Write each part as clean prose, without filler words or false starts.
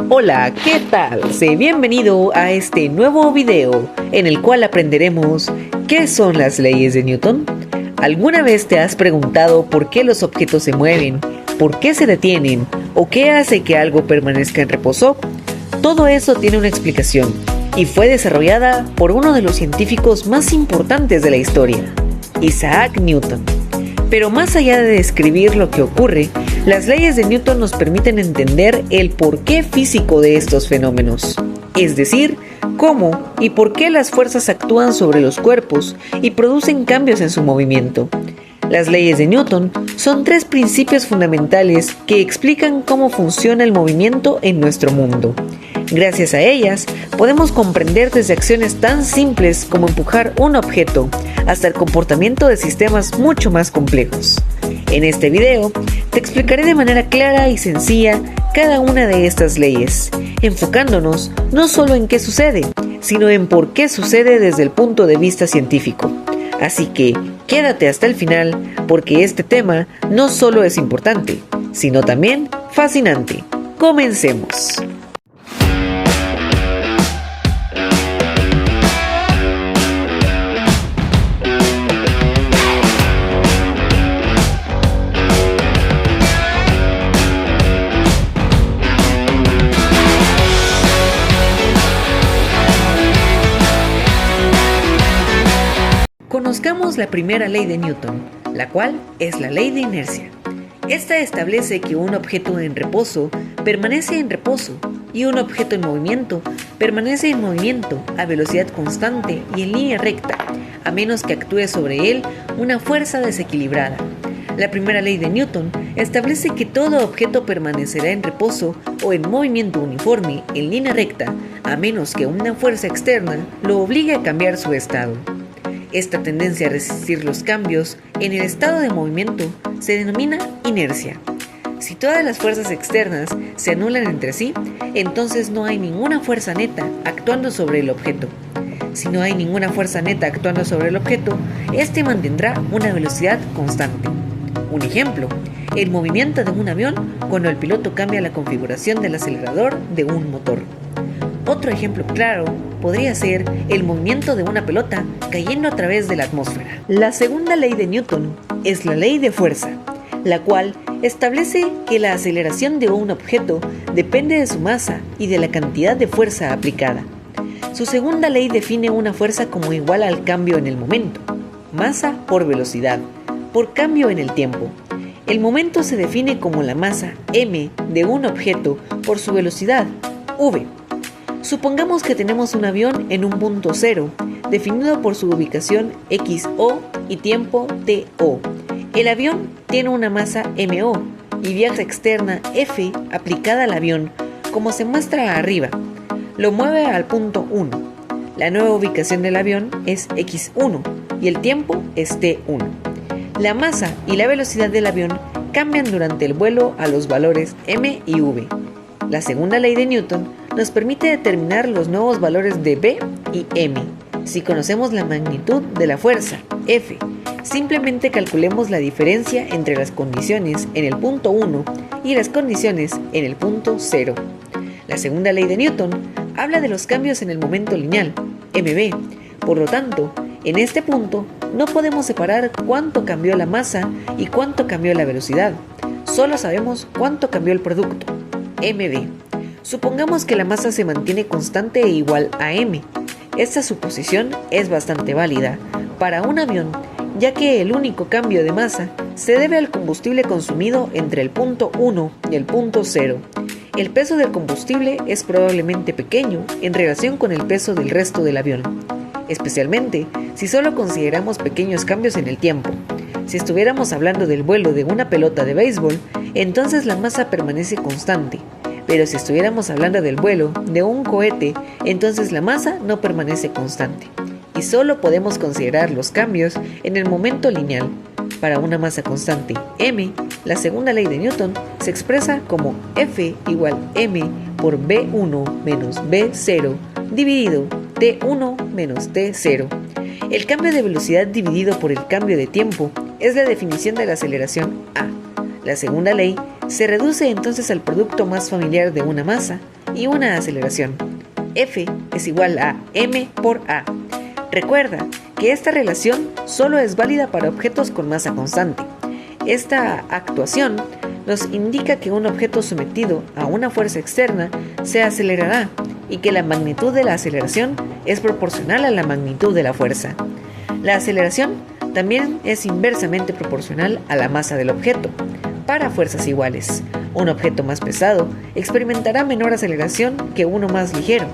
Hola, ¿qué tal? Sé bienvenido a este nuevo video en el cual aprenderemos ¿qué son las leyes de Newton? ¿Alguna vez te has preguntado por qué los objetos se mueven, por qué se detienen o qué hace que algo permanezca en reposo? Todo eso tiene una explicación y fue desarrollada por uno de los científicos más importantes de la historia, Isaac Newton. Pero más allá de describir lo que ocurre, las leyes de Newton nos permiten entender el porqué físico de estos fenómenos, es decir, cómo y por qué las fuerzas actúan sobre los cuerpos y producen cambios en su movimiento. Las leyes de Newton son tres principios fundamentales que explican cómo funciona el movimiento en nuestro mundo. Gracias a ellas, podemos comprender desde acciones tan simples como empujar un objeto hasta el comportamiento de sistemas mucho más complejos. En este video, te explicaré de manera clara y sencilla cada una de estas leyes, enfocándonos no solo en qué sucede, sino en por qué sucede desde el punto de vista científico. Así que, quédate hasta el final, porque este tema no solo es importante, sino también fascinante. ¡Comencemos! Conozcamos la primera ley de Newton, la cual es la ley de inercia. Esta establece que un objeto en reposo permanece en reposo y un objeto en movimiento permanece en movimiento a velocidad constante y en línea recta, a menos que actúe sobre él una fuerza desequilibrada. La primera ley de Newton establece que todo objeto permanecerá en reposo o en movimiento uniforme en línea recta, a menos que una fuerza externa lo obligue a cambiar su estado. Esta tendencia a resistir los cambios en el estado de movimiento se denomina inercia. Si todas las fuerzas externas se anulan entre sí, entonces no hay ninguna fuerza neta actuando sobre el objeto. Si no hay ninguna fuerza neta actuando sobre el objeto, este mantendrá una velocidad constante. Un ejemplo, el movimiento de un avión cuando el piloto cambia la configuración del acelerador de un motor. Otro ejemplo claro podría ser el movimiento de una pelota cayendo a través de la atmósfera. La segunda ley de Newton es la ley de fuerza, la cual establece que la aceleración de un objeto depende de su masa y de la cantidad de fuerza aplicada. Su segunda ley define una fuerza como igual al cambio en el momento, masa por velocidad, por cambio en el tiempo. El momento se define como la masa m de un objeto por su velocidad, v. Supongamos que tenemos un avión en un punto cero, definido por su ubicación XO y tiempo TO. El avión tiene una masa MO y viaja externa F aplicada al avión, como se muestra arriba. Lo mueve al punto 1. La nueva ubicación del avión es X1 y el tiempo es T1. La masa y la velocidad del avión cambian durante el vuelo a los valores M y V. La segunda ley de Newton nos permite determinar los nuevos valores de V y M. Si conocemos la magnitud de la fuerza, F, simplemente calculemos la diferencia entre las condiciones en el punto 1 y las condiciones en el punto 0. La segunda ley de Newton habla de los cambios en el momento lineal, mv. Por lo tanto, en este punto no podemos separar cuánto cambió la masa y cuánto cambió la velocidad. Solo sabemos cuánto cambió el producto, mv. Supongamos que la masa se mantiene constante e igual a m. Esta suposición es bastante válida para un avión, ya que el único cambio de masa se debe al combustible consumido entre el punto 1 y el punto 0. El peso del combustible es probablemente pequeño en relación con el peso del resto del avión, especialmente si solo consideramos pequeños cambios en el tiempo. Si estuviéramos hablando del vuelo de una pelota de béisbol, entonces la masa permanece constante. Pero si estuviéramos hablando del vuelo de un cohete, entonces la masa no permanece constante. Y solo podemos considerar los cambios en el momento lineal. Para una masa constante m, la segunda ley de Newton se expresa como F igual m por V1 menos V0 dividido T1 menos T0. El cambio de velocidad dividido por el cambio de tiempo es la definición de la aceleración A. La segunda ley se reduce entonces al producto más familiar de una masa y una aceleración. F es igual a m por a. Recuerda que esta relación solo es válida para objetos con masa constante. Esta actuación nos indica que un objeto sometido a una fuerza externa se acelerará y que la magnitud de la aceleración es proporcional a la magnitud de la fuerza. La aceleración también es inversamente proporcional a la masa del objeto. Para fuerzas iguales, un objeto más pesado experimentará menor aceleración que uno más ligero.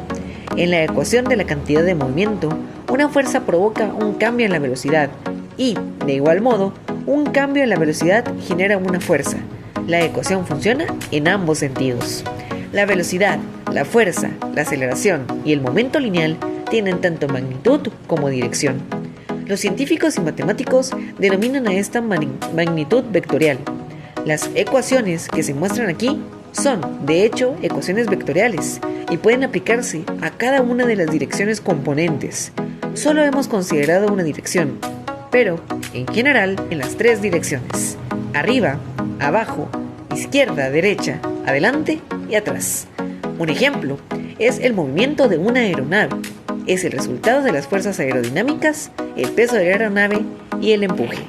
En la ecuación de la cantidad de movimiento, una fuerza provoca un cambio en la velocidad y, de igual modo, un cambio en la velocidad genera una fuerza. La ecuación funciona en ambos sentidos. La velocidad, la fuerza, la aceleración y el momento lineal tienen tanto magnitud como dirección. Los científicos y matemáticos denominan a esta magnitud vectorial. Las ecuaciones que se muestran aquí son, de hecho, ecuaciones vectoriales y pueden aplicarse a cada una de las direcciones componentes. Solo hemos considerado una dirección, pero, en general, en las tres direcciones: arriba, abajo, izquierda, derecha, adelante y atrás. Un ejemplo es el movimiento de una aeronave. Es el resultado de las fuerzas aerodinámicas, el peso de la aeronave y el empuje.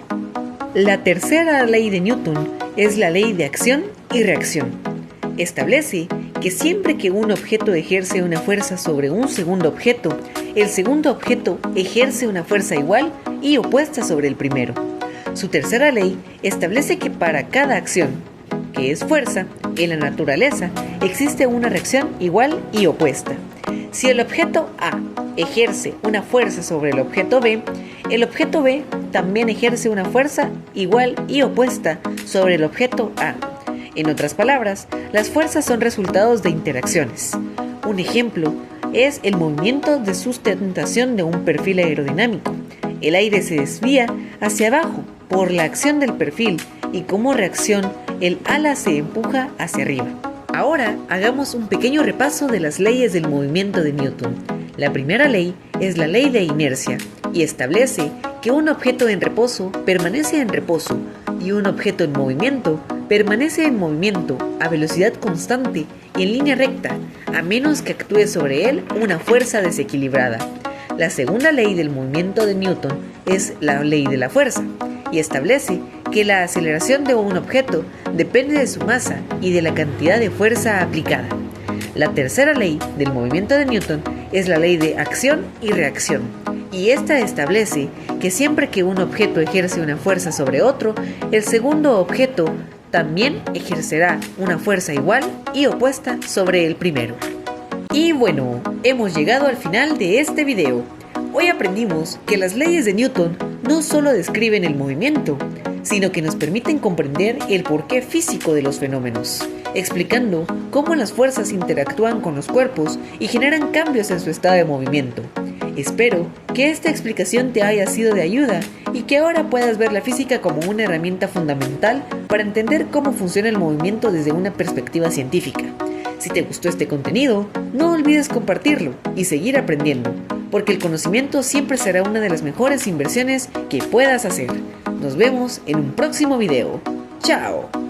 La tercera ley de Newton es la ley de acción y reacción. Establece que siempre que un objeto ejerce una fuerza sobre un segundo objeto, el segundo objeto ejerce una fuerza igual y opuesta sobre el primero. Su tercera ley establece que para cada acción, que es fuerza, en la naturaleza existe una reacción igual y opuesta. Si el objeto A ejerce una fuerza sobre el objeto B también ejerce una fuerza igual y opuesta sobre el objeto A. En otras palabras, las fuerzas son resultados de interacciones. Un ejemplo es el movimiento de sustentación de un perfil aerodinámico. El aire se desvía hacia abajo por la acción del perfil y como reacción el ala se empuja hacia arriba. Ahora hagamos un pequeño repaso de las leyes del movimiento de Newton. La primera ley es la ley de inercia y establece que un objeto en reposo permanece en reposo y un objeto en movimiento permanece en movimiento a velocidad constante y en línea recta, a menos que actúe sobre él una fuerza desequilibrada. La segunda ley del movimiento de Newton es la ley de la fuerza y establece que la aceleración de un objeto depende de su masa y de la cantidad de fuerza aplicada. La tercera ley del movimiento de Newton es la ley de acción y reacción, y esta establece que siempre que un objeto ejerce una fuerza sobre otro, el segundo objeto también ejercerá una fuerza igual y opuesta sobre el primero. Y bueno, hemos llegado al final de este video. Hoy aprendimos que las leyes de Newton no solo describen el movimiento, sino que nos permiten comprender el porqué físico de los fenómenos, explicando cómo las fuerzas interactúan con los cuerpos y generan cambios en su estado de movimiento. Espero que esta explicación te haya sido de ayuda y que ahora puedas ver la física como una herramienta fundamental para entender cómo funciona el movimiento desde una perspectiva científica. Si te gustó este contenido, no olvides compartirlo y seguir aprendiendo, porque el conocimiento siempre será una de las mejores inversiones que puedas hacer. Nos vemos en un próximo video. ¡Chao!